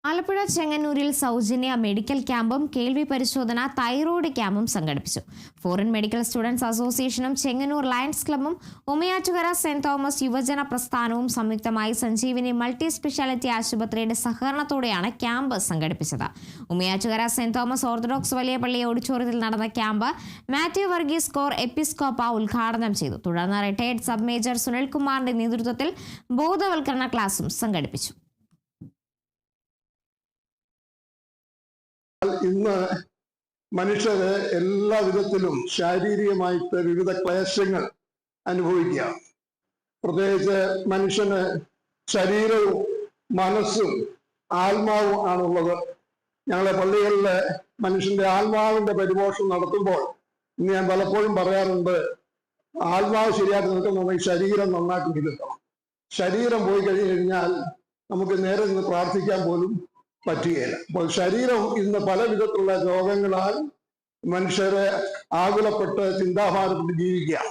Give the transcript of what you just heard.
ആലപ്പുഴ ചെങ്ങന്നൂരിൽ സൗജന്യ മെഡിക്കൽ ക്യാമ്പും കേൾവി പരിശോധന തൈറോയ്ഡ് ക്യാമ്പും സംഘടിപ്പിച്ചു. ഫോറിൻ മെഡിക്കൽ സ്റ്റുഡൻസ് അസോസിയേഷനും ചെങ്ങന്നൂർ ലയൺസ് ക്ലബ്ബും ഉമയാറ്റുകര സെന്റ് തോമസ് യുവജന പ്രസ്ഥാനവും സംയുക്തമായി സഞ്ജീവനി മൾട്ടി സ്പെഷ്യാലിറ്റി ആശുപത്രിയുടെ സഹകരണത്തോടെയാണ് ക്യാമ്പ് സംഘടിപ്പിച്ചത്. ഉമയാറ്റുകര സെന്റ് തോമസ് ഓർത്തഡോക്സ് വലിയ പള്ളി ഓഡിറ്റോറിയത്തിൽ നടന്ന ക്യാമ്പ് മാത്യു വർഗീസ് കോർ എപ്പിസ്കോപ്പ ഉദ്ഘാടനം ചെയ്തു. തുടർന്ന് റിട്ടയർഡ് സബ് മേജർ സുനിൽകുമാറിന്റെ നേതൃത്വത്തിൽ ബോധവൽക്കരണ ക്ലാസും സംഘടിപ്പിച്ചു. ഇന്ന് മനുഷ്യര് എല്ലാ വിധത്തിലും ശാരീരികമായിട്ട് വിവിധ ക്ലേശങ്ങൾ അനുഭവിക്കുക. പ്രത്യേകിച്ച് മനുഷ്യന് ശരീരവും മനസ്സും ആത്മാവും ആണുള്ളത്. ഞങ്ങളെ പള്ളികളിലെ മനുഷ്യന്റെ ആത്മാവിന്റെ പരിപോഷണം നടത്തുമ്പോൾ ഇന്ന് ഞാൻ പലപ്പോഴും പറയാറുണ്ട്, ആത്മാവ് ശരിയായിട്ട് നിൽക്കുന്നുണ്ടെങ്കിൽ ശരീരം നന്നായിട്ട് നിൽക്കണം. ശരീരം പോയി കഴിഞ്ഞു കഴിഞ്ഞാൽ നമുക്ക് നേരെ നിന്ന് പ്രാർത്ഥിക്കാൻ പോലും പറ്റുകയില്ല. അപ്പോൾ ശരീരം ഇന്ന് പല വിധത്തിലുള്ള രോഗങ്ങളാൽ മനുഷ്യരെ ആകുലപ്പെട്ട് ചിന്താഭാരപ്പെട്ട് ജീവിക്കുക.